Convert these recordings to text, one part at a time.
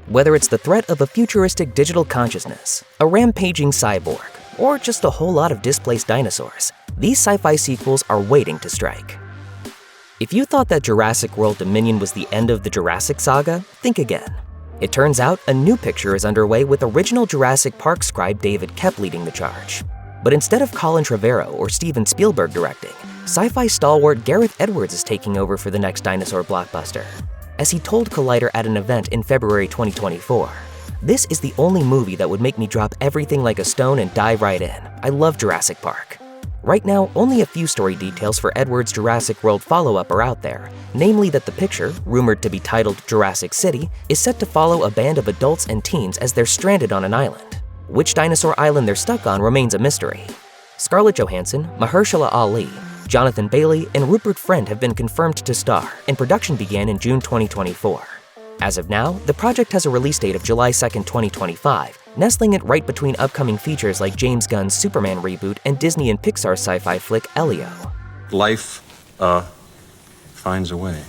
Whether it's the threat of a futuristic digital consciousness, a rampaging cyborg, or just a whole lot of displaced dinosaurs, these sci-fi sequels are waiting to strike. If you thought that Jurassic World Dominion was the end of the Jurassic saga, think again. It turns out a new picture is underway with original Jurassic Park scribe David Koepp leading the charge. But instead of Colin Trevorrow or Steven Spielberg directing, sci-fi stalwart Gareth Edwards is taking over for the next dinosaur blockbuster. As he told Collider at an event in February 2024, "This is the only movie that would make me drop everything like a stone and dive right in. I love Jurassic Park." Right now, only a few story details for Edwards' Jurassic World follow-up are out there, namely that the picture, rumored to be titled Jurassic City, is set to follow a band of adults and teens as they're stranded on an island. Which dinosaur island they're stuck on remains a mystery. Scarlett Johansson, Mahershala Ali, Jonathan Bailey, and Rupert Friend have been confirmed to star, and production began in June 2024. As of now, the project has a release date of July 2nd, 2025, nestling it right between upcoming features like James Gunn's Superman reboot and Disney and Pixar's sci-fi flick Elio. Life, finds a way.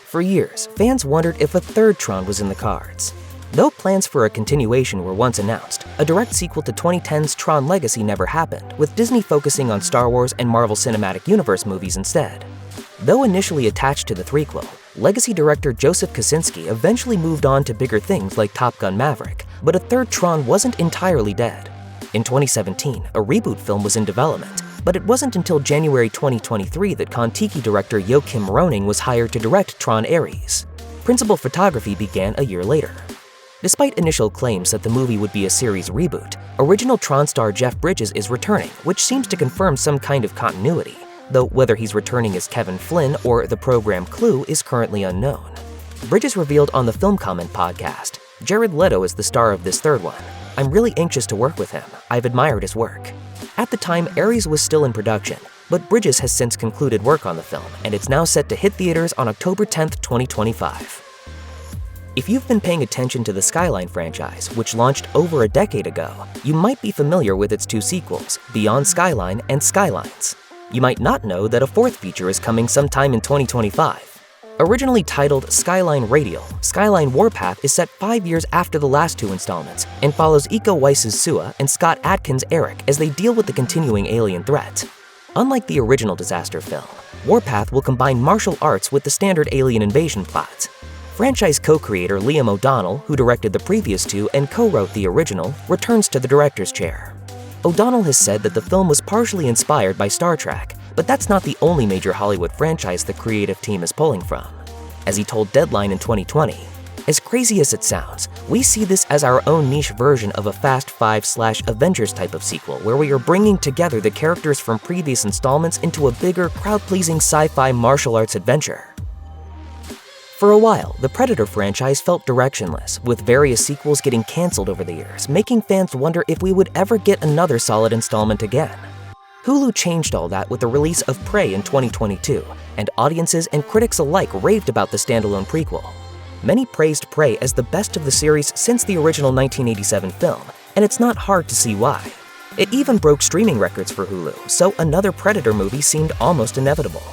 For years, fans wondered if a third Tron was in the cards. Though plans for a continuation were once announced, a direct sequel to 2010's Tron Legacy never happened, with Disney focusing on Star Wars and Marvel Cinematic Universe movies instead. Though initially attached to the threequel, Legacy director Joseph Kosinski eventually moved on to bigger things like Top Gun Maverick, but a third Tron wasn't entirely dead. In 2017, a reboot film was in development, but it wasn't until January 2023 that Kon-Tiki director Joachim Roning was hired to direct Tron Ares. Principal photography began a year later. Despite initial claims that the movie would be a series reboot, original Tron star Jeff Bridges is returning, which seems to confirm some kind of continuity, though whether he's returning as Kevin Flynn or the program Clue is currently unknown. Bridges revealed on the Film Comment podcast, "Jared Leto is the star of this third one. I'm really anxious to work with him. I've admired his work." At the time, Ares was still in production, but Bridges has since concluded work on the film, and it's now set to hit theaters on October 10th, 2025. If you've been paying attention to the Skyline franchise, which launched over a decade ago, you might be familiar with its two sequels, Beyond Skyline and Skylines. You might not know that a fourth feature is coming sometime in 2025. Originally titled Skyline Radial, Skyline Warpath is set 5 years after the last two installments and follows Iko Uwais' Sua and Scott Adkins' Eric as they deal with the continuing alien threat. Unlike the original disaster film, Warpath will combine martial arts with the standard alien invasion plot. Franchise co-creator Liam O'Donnell, who directed the previous two and co-wrote the original, returns to the director's chair. O'Donnell has said that the film was partially inspired by Star Trek, but that's not the only major Hollywood franchise the creative team is pulling from. As he told Deadline in 2020, "As crazy as it sounds, we see this as our own niche version of a Fast 5/Avengers type of sequel where we are bringing together the characters from previous installments into a bigger, crowd-pleasing sci-fi martial arts adventure." For a while, the Predator franchise felt directionless, with various sequels getting cancelled over the years, making fans wonder if we would ever get another solid installment again. Hulu changed all that with the release of Prey in 2022, and audiences and critics alike raved about the standalone prequel. Many praised Prey as the best of the series since the original 1987 film, and it's not hard to see why. It even broke streaming records for Hulu, so another Predator movie seemed almost inevitable.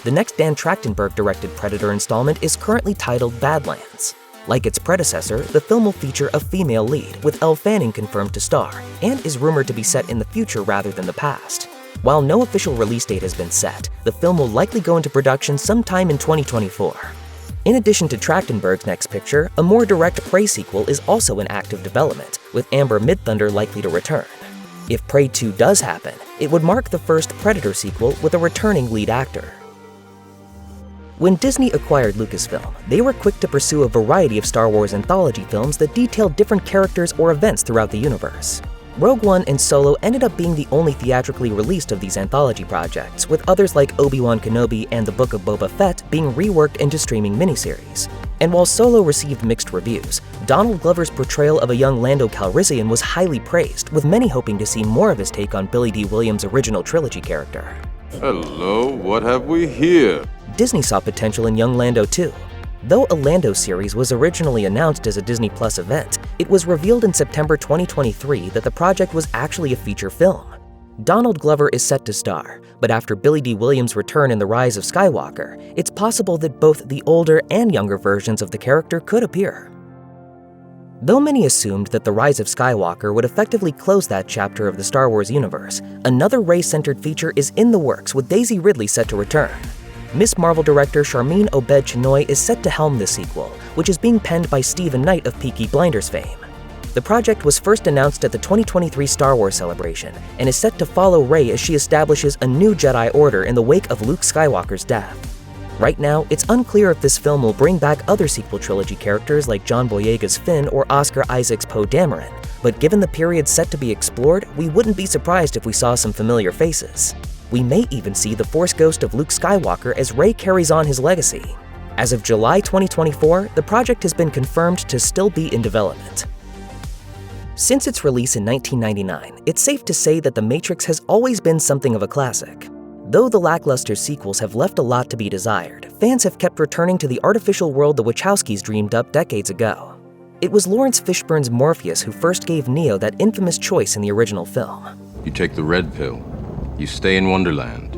The next Dan Trachtenberg-directed Predator installment is currently titled Badlands. Like its predecessor, the film will feature a female lead, with Elle Fanning confirmed to star, and is rumored to be set in the future rather than the past. While no official release date has been set, the film will likely go into production sometime in 2024. In addition to Trachtenberg's next picture, a more direct Prey sequel is also in active development, with Amber Midthunder likely to return. If Prey 2 does happen, it would mark the first Predator sequel with a returning lead actor. When Disney acquired Lucasfilm, they were quick to pursue a variety of Star Wars anthology films that detailed different characters or events throughout the universe. Rogue One and Solo ended up being the only theatrically released of these anthology projects, with others like Obi-Wan Kenobi and The Book of Boba Fett being reworked into streaming miniseries. And while Solo received mixed reviews, Donald Glover's portrayal of a young Lando Calrissian was highly praised, with many hoping to see more of his take on Billy D. Williams' original trilogy character. Hello, what have we here? Disney saw potential in young Lando too. Though a Lando series was originally announced as a Disney Plus event, it was revealed in September 2023 that the project was actually a feature film. Donald Glover is set to star, but after Billy D. Williams' return in The Rise of Skywalker, it's possible that both the older and younger versions of the character could appear. Though many assumed that the Rise of Skywalker would effectively close that chapter of the Star Wars universe, another Rey-centered feature is in the works with Daisy Ridley set to return. Miss Marvel director Sharmeen Obaid-Chinoy is set to helm this sequel, which is being penned by Stephen Knight of Peaky Blinders fame. The project was first announced at the 2023 Star Wars celebration and is set to follow Rey as she establishes a new Jedi Order in the wake of Luke Skywalker's death. Right now, it's unclear if this film will bring back other sequel trilogy characters like John Boyega's Finn or Oscar Isaac's Poe Dameron, but given the period set to be explored, we wouldn't be surprised if we saw some familiar faces. We may even see the Force ghost of Luke Skywalker as Rey carries on his legacy. As of July 2024, the project has been confirmed to still be in development. Since its release in 1999, it's safe to say that The Matrix has always been something of a classic. Though the lackluster sequels have left a lot to be desired, fans have kept returning to the artificial world the Wachowskis dreamed up decades ago. It was Lawrence Fishburne's Morpheus who first gave Neo that infamous choice in the original film. You take the red pill, you stay in Wonderland,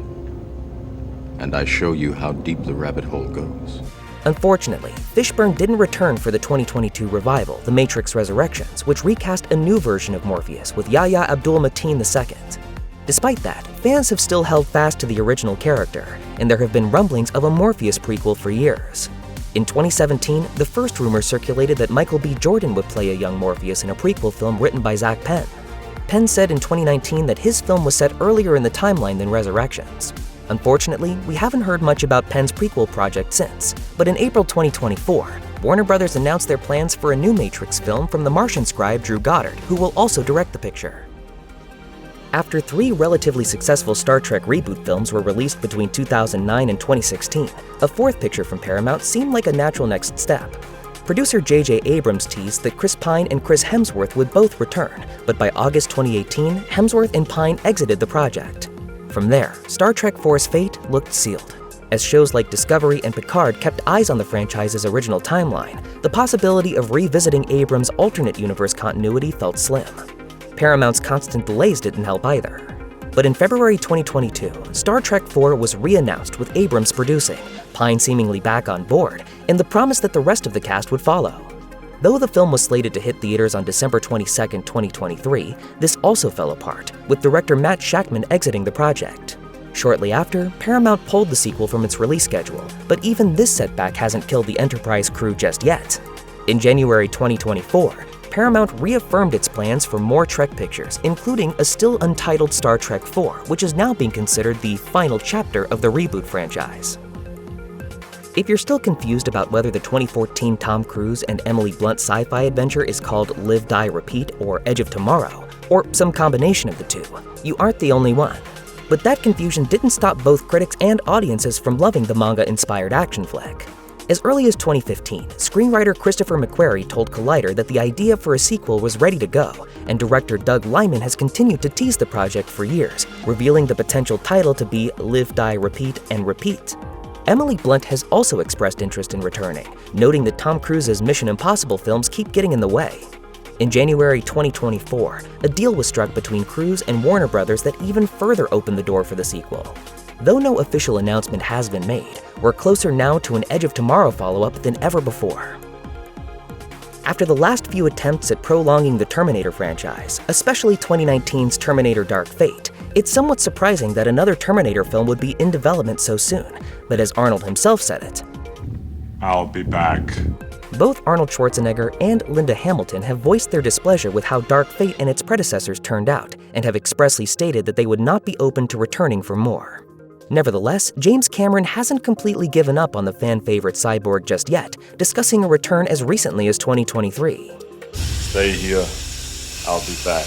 and I show you how deep the rabbit hole goes. Unfortunately, Fishburne didn't return for the 2022 revival, The Matrix Resurrections, which recast a new version of Morpheus with Yahya Abdul-Mateen II. Despite that, fans have still held fast to the original character, and there have been rumblings of a Morpheus prequel for years. In 2017, the first rumor circulated that Michael B. Jordan would play a young Morpheus in a prequel film written by Zach Penn. Penn said in 2019 that his film was set earlier in the timeline than Resurrections. Unfortunately, we haven't heard much about Penn's prequel project since, but in April 2024, Warner Brothers announced their plans for a new Matrix film from the Martian scribe Drew Goddard, who will also direct the picture. After 3 relatively successful Star Trek reboot films were released between 2009 and 2016, a 4th picture from Paramount seemed like a natural next step. Producer J.J. Abrams teased that Chris Pine and Chris Hemsworth would both return, but by August 2018, Hemsworth and Pine exited the project. From there, Star Trek IV's fate looked sealed. As shows like Discovery and Picard kept eyes on the franchise's original timeline, the possibility of revisiting Abrams' alternate universe continuity felt slim. Paramount's constant delays didn't help either. But in February 2022, Star Trek IV was re-announced with Abrams producing, Pine seemingly back on board, and the promise that the rest of the cast would follow. Though the film was slated to hit theaters on December 22, 2023, this also fell apart, with director Matt Shakman exiting the project. Shortly after, Paramount pulled the sequel from its release schedule, but even this setback hasn't killed the Enterprise crew just yet. In January 2024, Paramount reaffirmed its plans for more Trek pictures, including a still untitled Star Trek IV, which is now being considered the final chapter of the reboot franchise. If you're still confused about whether the 2014 Tom Cruise and Emily Blunt sci-fi adventure is called Live, Die, Repeat or Edge of Tomorrow, or some combination of the two, you aren't the only one. But that confusion didn't stop both critics and audiences from loving the manga-inspired action flick. As early as 2015, screenwriter Christopher McQuarrie told Collider that the idea for a sequel was ready to go, and director Doug Liman has continued to tease the project for years, revealing the potential title to be Live, Die, Repeat, and Repeat. Emily Blunt has also expressed interest in returning, noting that Tom Cruise's Mission Impossible films keep getting in the way. In January 2024, a deal was struck between Cruise and Warner Brothers that even further opened the door for the sequel. Though no official announcement has been made, we're closer now to an Edge of Tomorrow follow-up than ever before. After the last few attempts at prolonging the Terminator franchise, especially 2019's Terminator Dark Fate, it's somewhat surprising that another Terminator film would be in development so soon, but as Arnold himself said it, "I'll be back." Both Arnold Schwarzenegger and Linda Hamilton have voiced their displeasure with how Dark Fate and its predecessors turned out, and have expressly stated that they would not be open to returning for more. Nevertheless, James Cameron hasn't completely given up on the fan-favorite cyborg just yet, discussing a return as recently as 2023. "Stay here. I'll be back."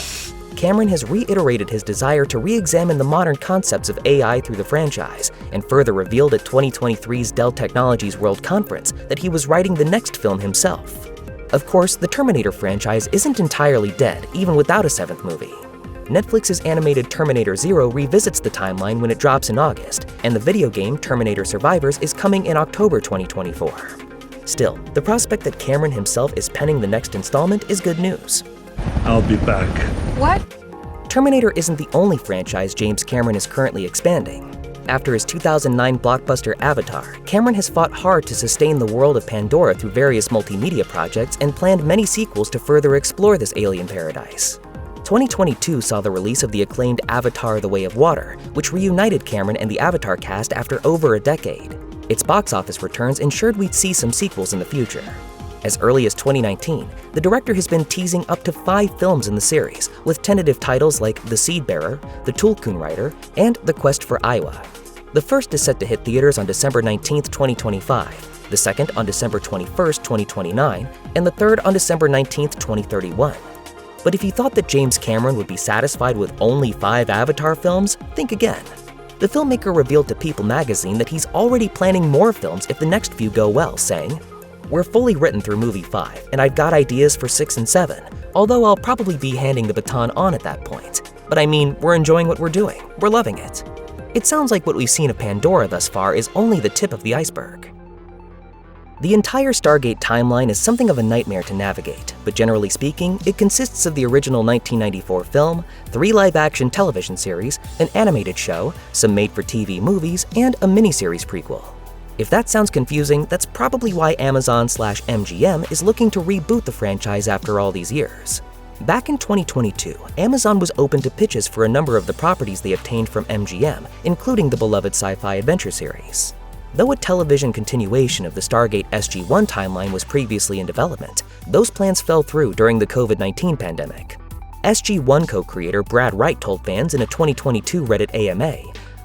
Cameron has reiterated his desire to re-examine the modern concepts of AI through the franchise, and further revealed at 2023's Dell Technologies World Conference that he was writing the next film himself. Of course, the Terminator franchise isn't entirely dead, even without a 7th movie. Netflix's animated Terminator Zero revisits the timeline when it drops in August, and the video game Terminator Survivors is coming in October 2024. Still, the prospect that Cameron himself is penning the next installment is good news. "I'll be back." What? Terminator isn't the only franchise James Cameron is currently expanding. After his 2009 blockbuster Avatar, Cameron has fought hard to sustain the world of Pandora through various multimedia projects and planned many sequels to further explore this alien paradise. 2022 saw the release of the acclaimed Avatar: The Way of Water, which reunited Cameron and the Avatar cast after over a decade. Its box office returns ensured we'd see some sequels in the future. As early as 2019, the director has been teasing up to 5 films in the series, with tentative titles like The Seedbearer, The Tulkun Rider, and The Quest for Aiwa. The first is set to hit theaters on December 19, 2025, the second on December 21, 2029, and the third on December 19, 2031. But if you thought that James Cameron would be satisfied with only 5 Avatar films, think again. The filmmaker revealed to People magazine that he's already planning more films if the next few go well, saying, "We're fully written through movie 5, and I've got ideas for 6 and 7, although I'll probably be handing the baton on at that point. But I mean, we're enjoying what we're doing. We're loving it." It sounds like what we've seen of Pandora thus far is only the tip of the iceberg. The entire Stargate timeline is something of a nightmare to navigate, but generally speaking, it consists of the original 1994 film, 3 live-action television series, an animated show, some made-for-TV movies, and a miniseries prequel. If that sounds confusing, that's probably why Amazon/MGM is looking to reboot the franchise after all these years. Back in 2022, Amazon was open to pitches for a number of the properties they obtained from MGM, including the beloved Sci-Fi adventure series. Though a television continuation of the Stargate SG-1 timeline was previously in development, those plans fell through during the COVID-19 pandemic. SG-1 co-creator Brad Wright told fans in a 2022 Reddit AMA,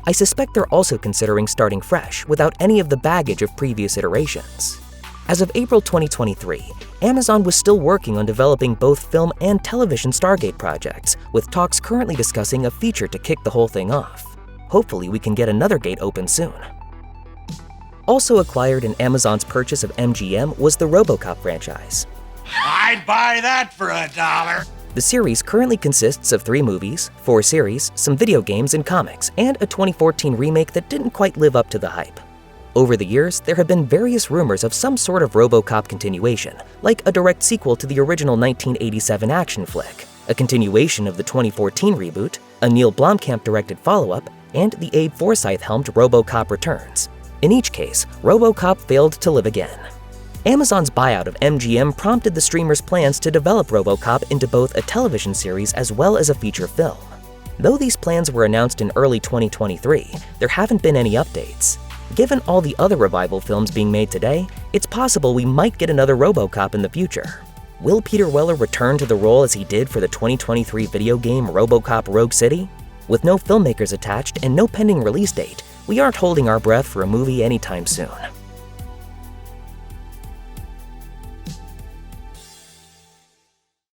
"I suspect they're also considering starting fresh without any of the baggage of previous iterations." As of April 2023, Amazon was still working on developing both film and television Stargate projects, with talks currently discussing a feature to kick the whole thing off. Hopefully we can get another gate open soon. Also acquired in Amazon's purchase of MGM was the RoboCop franchise. I'd buy that for $1. The series currently consists of 3 movies, 4 series, some video games and comics, and a 2014 remake that didn't quite live up to the hype. Over the years, there have been various rumors of some sort of RoboCop continuation, like a direct sequel to the original 1987 action flick, a continuation of the 2014 reboot, a Neil Blomkamp-directed follow-up, and the Abe Forsyth-helmed RoboCop Returns. In each case, RoboCop failed to live again. Amazon's buyout of MGM prompted the streamer's plans to develop RoboCop into both a television series as well as a feature film. Though these plans were announced in early 2023, there haven't been any updates. Given all the other revival films being made today, it's possible we might get another RoboCop in the future. Will Peter Weller return to the role as he did for the 2023 video game RoboCop Rogue City? With no filmmakers attached and no pending release date, we aren't holding our breath for a movie anytime soon.